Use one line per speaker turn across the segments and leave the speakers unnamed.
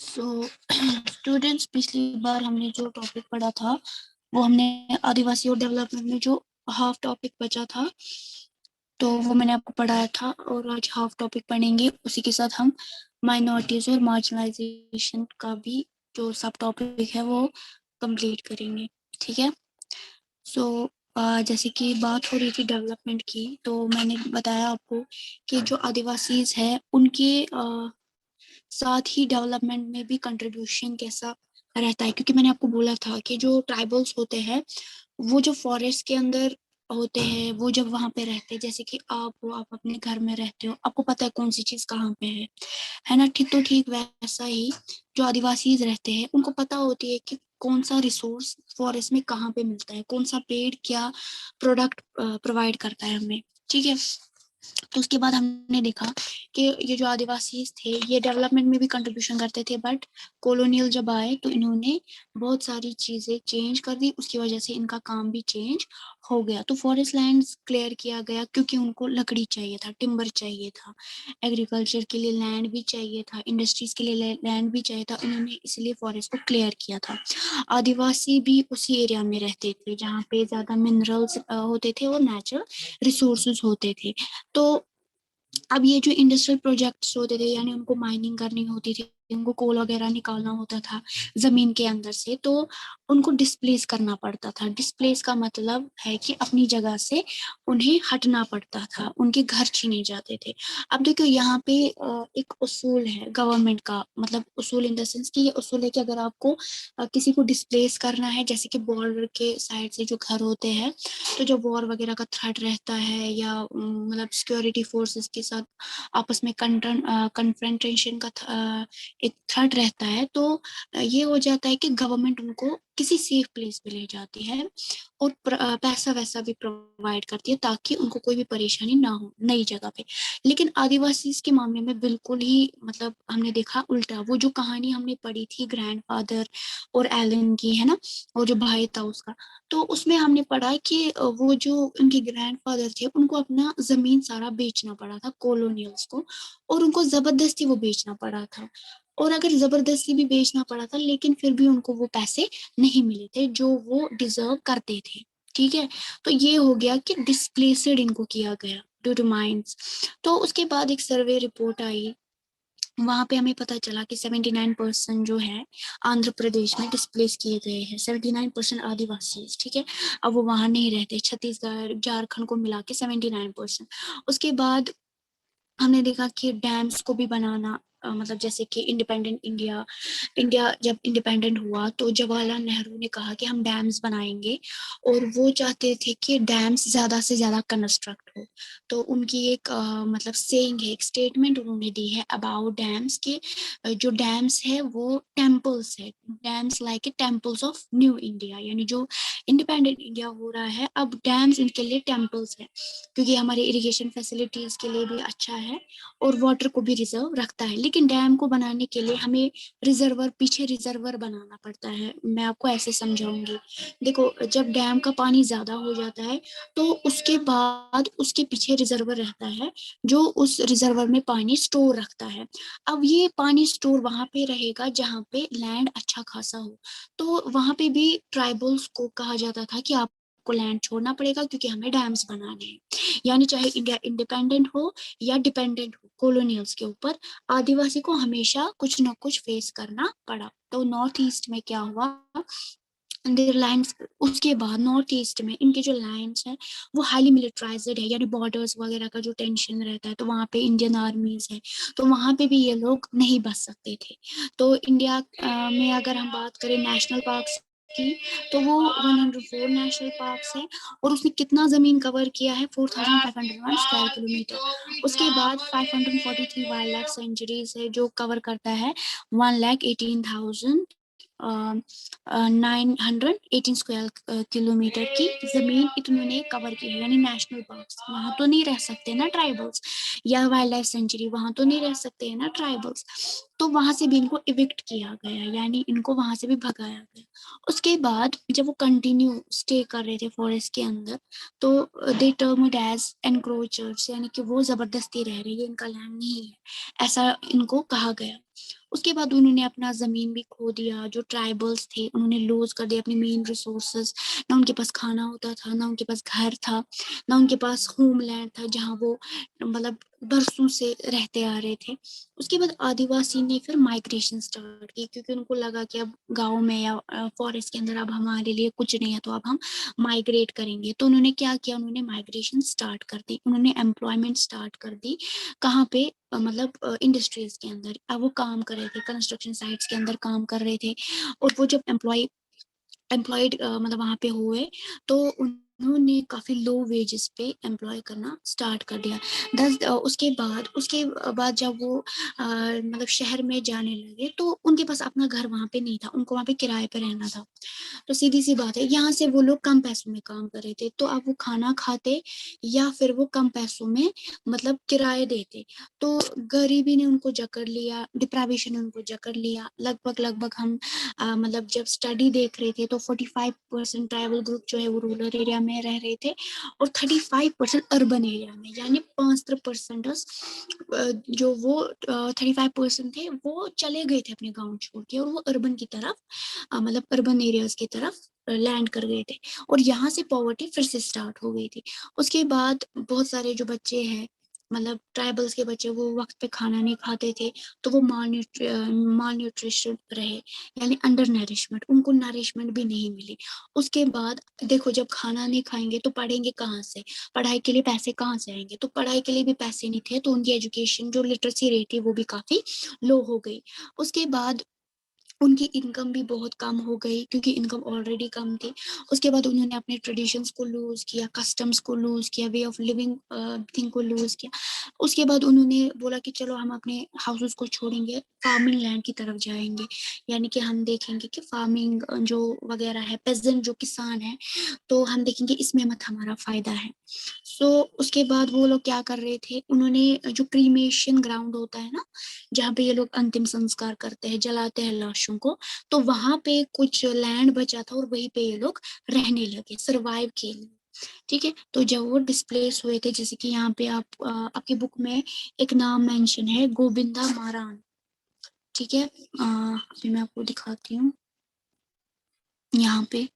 So students, पिछली बार हमने जो टॉपिक पढ़ा था वो हमने आदिवासी और डेवलपमेंट में जो हाफ टॉपिक बचा था तो वो मैंने आपको पढ़ाया था और आज हाफ टॉपिक पढ़ेंगे। उसी के साथ हम माइनॉरिटीज और मार्जिनलाइजेशन का भी जो सब टॉपिक है वो कंप्लीट करेंगे। ठीक है। सो जैसे कि बात हो रही थी डेवलपमेंट की, तो मैंने बताया आपको कि जो आदिवासीज है उनके साथ ही डेवलपमेंट में भी कंट्रीब्यूशन कैसा रहता है, क्योंकि मैंने आपको बोला था कि जो ट्राइबल्स होते हैं वो जो फॉरेस्ट के अंदर होते हैं, वो जब वहां पे रहते हैं, जैसे कि आप हो, आप अपने घर में रहते हो, आपको पता है कौन सी चीज कहाँ पे है ना। ठीक, तो ठीक वैसा ही जो आदिवासीज रहते हैं उनको पता होती है कि कौन सा रिसोर्स फॉरेस्ट में कहाँ पे मिलता है, कौन सा पेड़ क्या प्रोडक्ट प्रोवाइड करता है हमें। ठीक है। तो उसके बाद हमने देखा कि ये जो आदिवासी थे ये डेवलपमेंट में भी कंट्रीब्यूशन करते थे, बट कॉलोनियल जब आए तो इन्होंने बहुत सारी चीजें चेंज कर दी, उसकी वजह से इनका काम भी चेंज हो गया। तो फॉरेस्ट लैंड्स क्लियर किया गया क्योंकि उनको लकड़ी चाहिए था, टिम्बर चाहिए था, एग्रीकल्चर के लिए लैंड भी चाहिए था, इंडस्ट्रीज के लिए लैंड भी चाहिए था, उन्होंने इसलिए फॉरेस्ट को क्लियर किया था। आदिवासी भी उसी एरिया में रहते थे जहाँ पे ज्यादा मिनरल्स होते थे और नेचुरल रिसोर्सेज होते थे। तो अब ये जो इंडस्ट्रियल प्रोजेक्ट्स होते थे, यानी उनको माइनिंग करनी होती थी, उनको कोल वगैरह निकालना होता था जमीन के अंदर से, तो उनको डिस्प्लेस करना पड़ता था। डिस्प्लेस का मतलब है कि अपनी जगह से उन्हें हटना पड़ता था, उनके घर छीने जाते थे। अब देखो यहाँ पे एक उसूल है गवर्नमेंट का, मतलब उसूल इन द सेंस कि ये उसूल है कि अगर आपको किसी को डिस्प्लेस करना है, जैसे कि बॉर्डर के साइड से जो घर होते हैं, तो जो वॉर वगैरह का थ्रेट रहता है या मतलब सिक्योरिटी फोर्सेस के साथ आपस में कन्फ्रंटेशन का एक थ्रेट रहता है, तो ये हो जाता है कि गवर्नमेंट उनको किसी सेफ प्लेस पे ले जाती है और पैसा वैसा भी प्रोवाइड करती है ताकि उनको कोई भी परेशानी ना हो नई जगह पे। लेकिन आदिवासी के मामले में बिल्कुल ही मतलब हमने देखा उल्टा। वो जो कहानी हमने पढ़ी थी ग्रैंडफादर और एलन की, है ना, वो जो भाई था उसका, तो उसमें हमने पढ़ा कि वो जो उनके ग्रैंडफादर थे उनको अपना जमीन सारा बेचना पड़ा था कॉलोनियल्स को, और उनको जबरदस्ती वो बेचना पड़ा था। और अगर जबरदस्ती भी बेचना पड़ा था लेकिन फिर भी उनको वो पैसे नहीं मिले थे जो वो डिजर्व करते थे। ठीक है। तो ये हो गया कि डिस्प्लेसड इनको किया गया ड्यू टू माइंस। तो उसके बाद एक सर्वे रिपोर्ट आई, वहां पे हमें पता चला कि 79% जो है आंध्र प्रदेश में डिस्प्लेस किए गए हैं, 79% आदिवासी। ठीक है। अब वो वहां नहीं रहते, छत्तीसगढ़ झारखंड को मिला के 79%। उसके बाद हमने देखा कि डैम्स को भी बनाना, मतलब जैसे कि इंडिपेंडेंट इंडिया इंडिया जब इंडिपेंडेंट हुआ तो जवाहरलाल नेहरू ने कहा कि हम डैम्स बनाएंगे, और वो चाहते थे कि डैम्स ज्यादा से ज्यादा कंस्ट्रक्ट हो। तो उनकी एक मतलब सेइंग है, एक स्टेटमेंट उन्होंने दी है अबाउट डैम्स के, जो डैम्स है वो टेम्पल्स है, dams like a temples of new India, यानी जो इंडिपेंडेंट इंडिया हो रहा है अब डैम्स इनके लिए टेम्पल्स है, क्योंकि हमारे इरिगेशन फैसिलिटीज के लिए भी अच्छा है और वाटर को भी रिजर्व रखता है। लेकिन डैम को बनाने के लिए हमें रिजर्वर, पीछे रिजर्वर बनाना पड़ता है। मैं आपको ऐसे समझाऊंगी। देखो, जब डैम का पानी ज्यादा हो जाता है तो उसके बाद उसके पीछे रिजर्वर रहता है जो उस रिजर्वर में पानी स्टोर रखता है। अब ये पानी स्टोर वहां पे रहेगा जहाँ पे लैंड अच्छा खासा हो। तो वहां पे भी ट्राइबल्स को कहा जाता था कि आपको लैंड छोड़ना पड़ेगा क्योंकि हमें डैम्स बनाने हैं। यानी चाहे इंडिया इंडिपेंडेंट हो या डिपेंडेंट हो कॉलोनियल्स के ऊपर, आदिवासी को हमेशा कुछ ना कुछ फेस करना पड़ा। तो नॉर्थ ईस्ट में क्या हुआ, देयर लैंड्स, उसके बाद नॉर्थ ईस्ट में इनके जो लैंड्स हैं वो हाईली मिलिटराइज्ड है, यानी बॉर्डर्स वगैरह का जो टेंशन रहता है, तो वहाँ पे इंडियन आर्मीज है, तो वहाँ पे भी ये लोग नहीं बच सकते थे। तो इंडिया में अगर हम बात करें नेशनल पार्क्स की, तो वो 104 नेशनल पार्क्स है, और उसने कितना जमीन कवर किया है, 4501 स्क्वायर किलोमीटर। उसके बाद 543 वाइल्ड लाइफ सेंचुरीज है जो कवर करता है 1,18,000 918 किलोमीटर की जमीन इन्होंने कवर की है, यानी नेशनल पार्क। वहां तो नहीं रह सकते ना ट्राइबल्स, या वाइल्ड लाइफ सेंचुरी, वहां तो नहीं रह सकते हैं ना ट्राइबल्स। तो वहां से भी इनको इविक्ट किया गया, यानी इनको वहां से भी भगाया गया। उसके बाद जब वो कंटिन्यू स्टे कर रहे थे फॉरेस्ट के अंदर, तो दे टर्म इट एज एनक्रोचर्स, यानी कि वो जबरदस्ती रह रही है, इनका लैंड नहीं है, ऐसा इनको कहा गया। उसके बाद उन्होंने अपना जमीन भी खो दिया, जो ट्राइबल्स थे उन्होंने लूज कर दिया अपने मेन रिसोर्सेज। ना उनके पास खाना होता था, ना उनके पास घर था, ना उनके पास होमलैंड था जहाँ वो मतलब बरसों से रहते आ रहे थे। उसके बाद आदिवासी ने फिर माइग्रेशन स्टार्ट की, क्योंकि उनको लगा कि अब गांव में या फॉरेस्ट के अंदर अब हमारे लिए कुछ नहीं है, तो अब हम माइग्रेट करेंगे। तो उन्होंने क्या किया, उन्होंने माइग्रेशन स्टार्ट कर दी, उन्होंने एम्प्लॉयमेंट स्टार्ट कर दी। कहाँ पे मतलब इंडस्ट्रीज के अंदर। अब वो काम कर रहे थे, कंस्ट्रक्शन साइट्स के अंदर काम कर रहे थे। और वो जब एम्प्लॉयड मतलब वहां पे हुए, तो उन्होंने काफी लो वेजेस पे एम्प्लॉय करना स्टार्ट कर दिया। उसके बाद जब वो मतलब शहर में जाने लगे, तो उनके पास अपना घर वहां पे नहीं था, उनको वहां पे किराए पे रहना था। तो सीधी सी बात है, यहाँ से वो लोग कम पैसों में काम कर रहे थे, तो अब वो खाना खाते या फिर वो कम पैसों में मतलब किराए देते। तो गरीबी ने उनको जकड़ लिया, डिप्रावेशन ने उनको जकड़ लिया। लगभग लगभग हम मतलब जब स्टडी देख रहे थे, तो 45% ट्राइबल ग्रुप जो है वो रूरल एरिया में रह रहे थे, और 35% अर्बन एरिया में, यानी 5% जो वो 35% थे वो चले गए थे अपने गांव छोड़ के, और वो अर्बन की तरफ मतलब अर्बन एरियाज की तरफ लैंड कर गए थे। और यहाँ से पॉवर्टी फिर से स्टार्ट हो गई थी। उसके बाद बहुत सारे जो बच्चे हैं, मतलब ट्राइबल्स के बच्चे, वो वक्त पे खाना नहीं खाते थे, तो वो माल न्यूट्रिशन रहे, यानी अंडर नरिशमेंट, उनको नरिशमेंट भी नहीं मिली। उसके बाद देखो, जब खाना नहीं खाएंगे तो पढ़ेंगे कहाँ से, पढ़ाई के लिए पैसे कहाँ से आएंगे, तो पढ़ाई के लिए भी पैसे नहीं थे, तो उनकी एजुकेशन जो लिटरेसी रेट है वो भी काफी लो हो गई। उसके बाद उनकी इनकम भी बहुत कम हो गई, क्योंकि इनकम ऑलरेडी कम थी। उसके बाद उन्होंने अपने ट्रेडिशंस को लूज किया, कस्टम्स को लूज किया, वे ऑफ लिविंग थिंग को लूज किया। उसके बाद उन्होंने बोला कि चलो हम अपने हाउसेस को छोड़ेंगे, फार्मिंग लैंड की तरफ जाएंगे, यानी कि हम देखेंगे कि फार्मिंग जो वगैरह है, पेजेंट जो किसान है, तो हम देखेंगे इसमें मत हमारा फायदा है। सो उसके बाद वो लोग क्या कर रहे थे, उन्होंने जो क्रीमेशन ग्राउंड होता है ना, जहाँ पे ये लोग अंतिम संस्कार करते हैं, जलाते हैं लाशों को, तो वहां पे कुछ लैंड बचा था, और वहीं पे ये लोग रहने लगे सर्वाइव के लिए। ठीक है, तो जब वो डिस्प्लेस हुए थे, जैसे कि यहाँ पे आपकी बुक में एक नाम मेंशन है, गोविंदा मारान। ठीक है, अभी मैं आपको दिखाती हूँ यहाँ पे।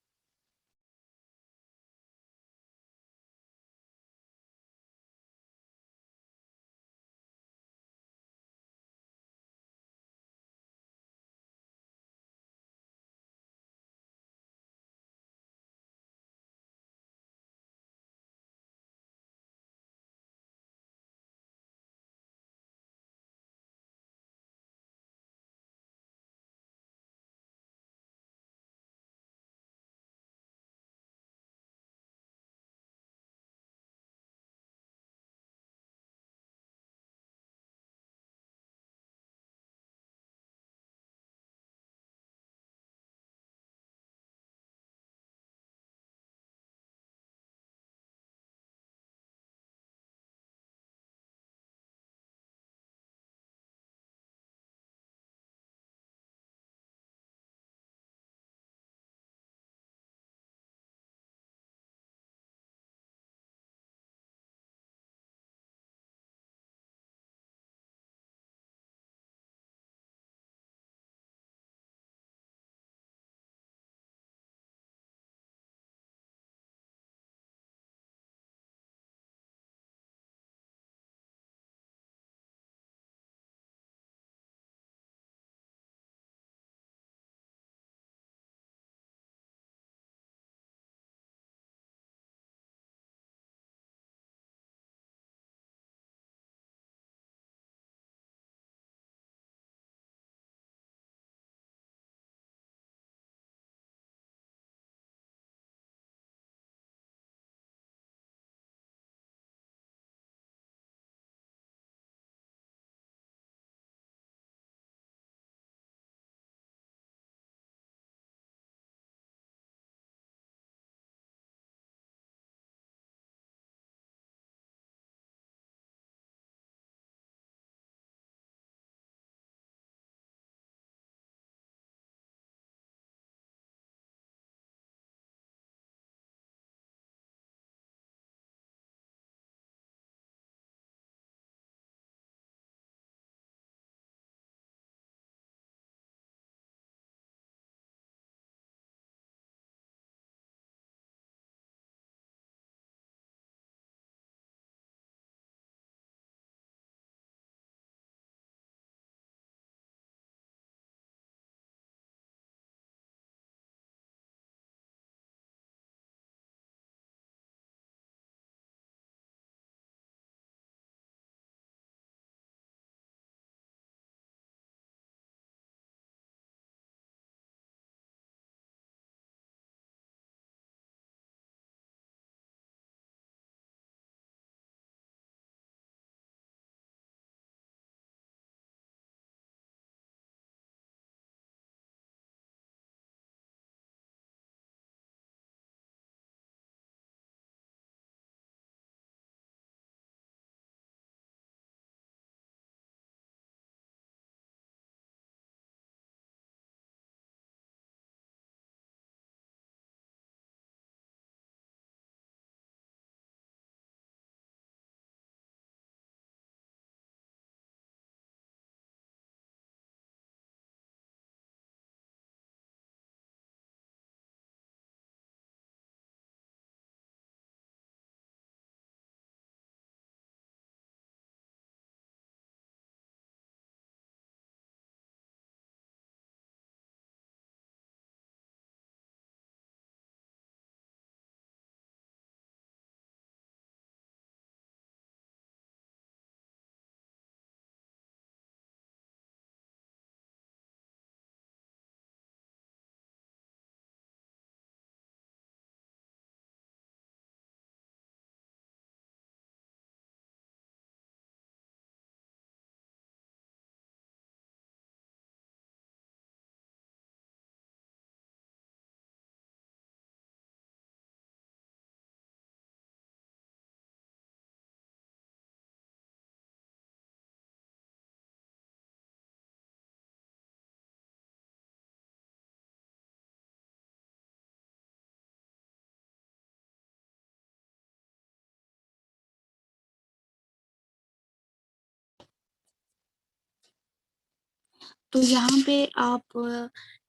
तो यहाँ पे आप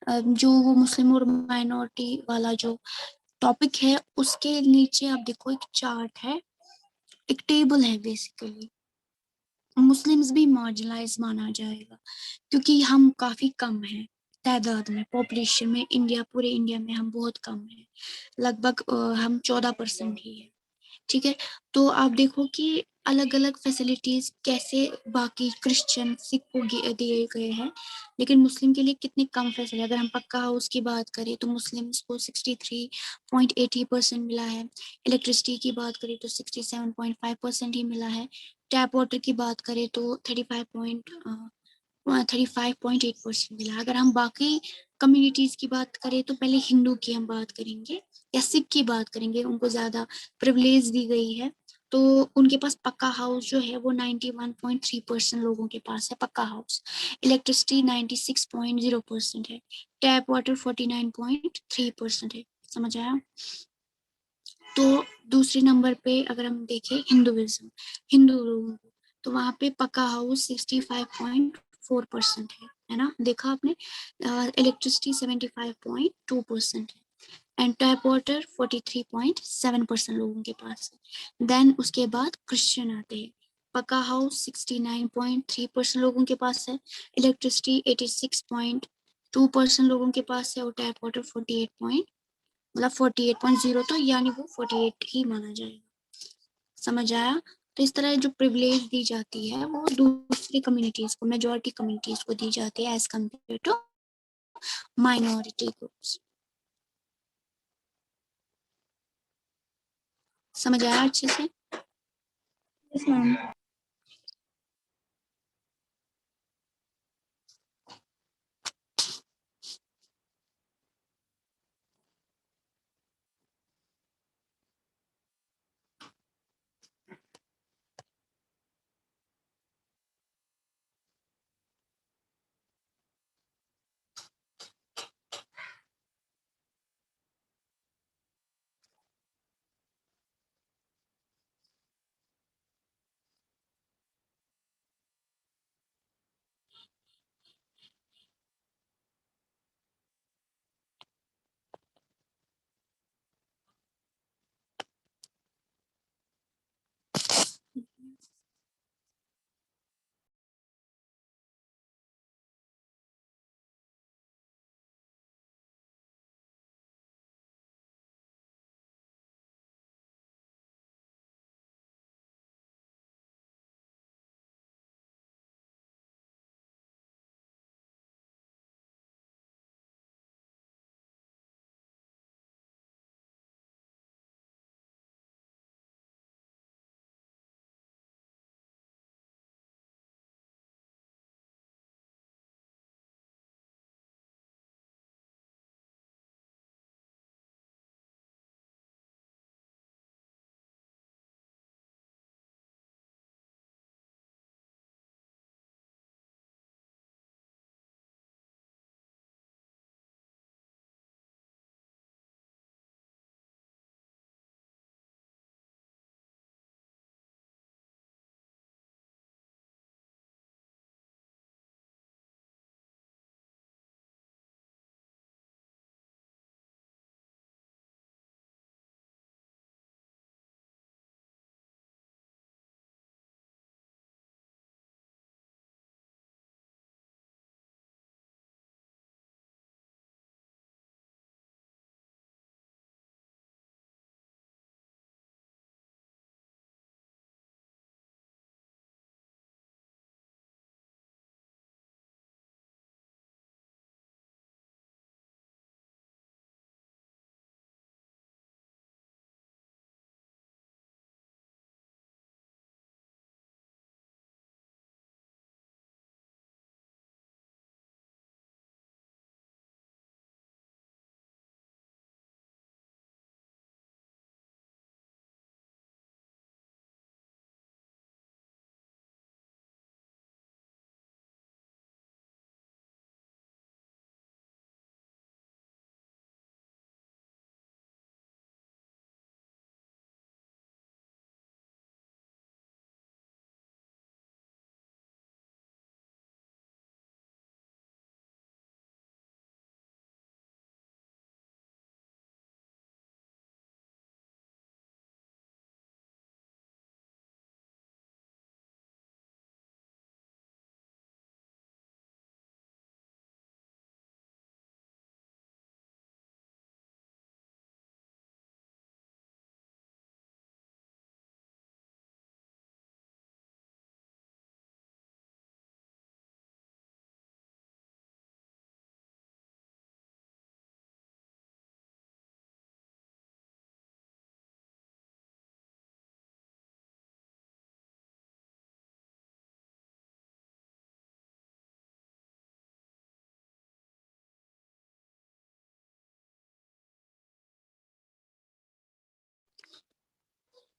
जो वो मुस्लिम और माइनॉरिटी वाला जो टॉपिक है उसके नीचे आप देखो एक चार्ट है, एक टेबल है बेसिकली। मुस्लिम्स भी मार्जिनलाइज माना जाएगा क्योंकि हम काफी कम हैं तादाद में, पॉपुलेशन में। इंडिया, पूरे इंडिया में हम बहुत कम हैं, लगभग हम 14% ही है। ठीक है, तो आप देखो कि अलग अलग फैसिलिटीज कैसे बाकी क्रिश्चियन सिख को दिए गए हैं, लेकिन मुस्लिम के लिए कितनी कम फैसिलिटी। अगर हम पक्का हाउस की बात करें तो मुस्लिम्स को 63.80% मिला है। इलेक्ट्रिसिटी की बात करें तो 67.5% ही मिला है। टैप वाटर की बात करें तो 35.8% मिला। अगर हम बाकी कम्युनिटीज की बात करें तो पहले हिंदू की हम बात करेंगे या सिख की बात करेंगे, उनको ज्यादा प्रिविलेज दी गई है। तो उनके पास पक्का हाउस जो है वो 91.3% लोगों के पास है पक्का हाउस। इलेक्ट्रिसिटी 96.0% है। टैप वाटर 49.3% है। समझ आया? तो दूसरे नंबर पे अगर हम देखें हिंदुइज्म, हिंदू लोगों को, तो वहाँ पे पक्का हाउस 65.4% है ना, देखा आपने। इलेक्ट्रिसिटी 75.2% है। एंड टैप वाटर 43.7% लोगों के पास है। देन उसके बाद क्रिश्चियन आते हैं। पक्का हाउस 69.3% लोगों के पास है। इलेक्ट्रिसिटी 86.2% लोगों के पास है। और टैप वाटर 48.0, तो यानी वो 48 ही माना जाएगा। समझ आया? तो इस तरह जो प्रिविलेज दी जाती है वो दूसरी कम्युनिटीज को, मेजॉरिटी कम्युनिटीज को दी जाती है as compare to minority groups. समझ आया अच्छे से?
Yes ma'am.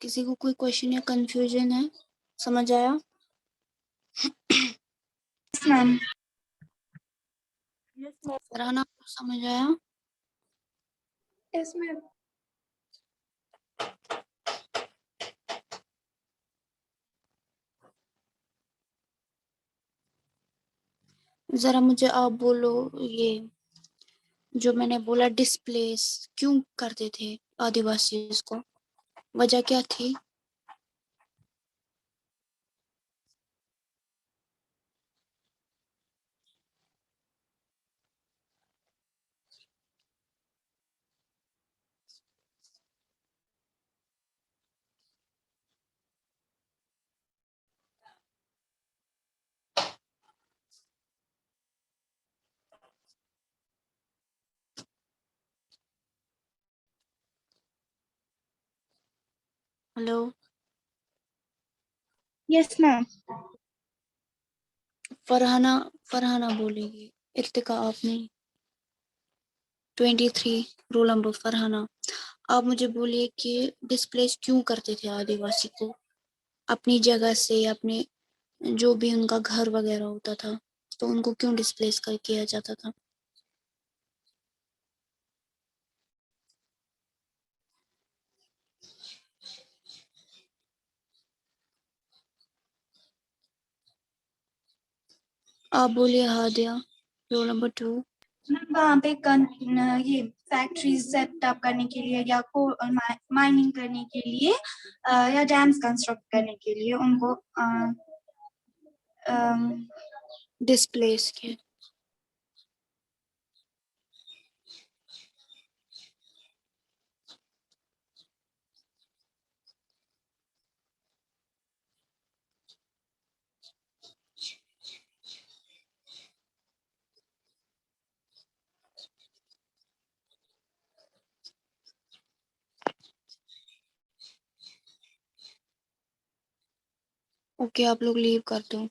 किसी को कोई क्वेश्चन या कंफ्यूजन है? समझ आया?
Yes, ma'am. Yes, ma'am.
Farhana को समझ आया?
Yes, ma'am.
जरा मुझे आप बोलो, ये जो मैंने बोला डिस्प्लेस क्यों करते थे आदिवासी इसको, वजह क्या थी? Hello
Yes, ma'am.
Farhana, Farhana बोलेगी, इर्तिका आप नहीं। 23 रोल नंबर फरहाना, आप मुझे बोलिए कि डिस्प्लेस क्यों करते थे आदिवासी को अपनी जगह से, अपने जो भी उनका घर वगैरह होता था, तो उनको क्यों डिस्प्लेस कर किया जाता था? आप बोलिए हादिया, रोल नंबर 2।
वहाँ पे ये फैक्ट्रीज सेटअप करने के लिए या माइनिंग करने के लिए या डैम्स कंस्ट्रक्ट करने के लिए उनको
डिस्प्लेस किया। ओके, आप लोग लीव कर दो।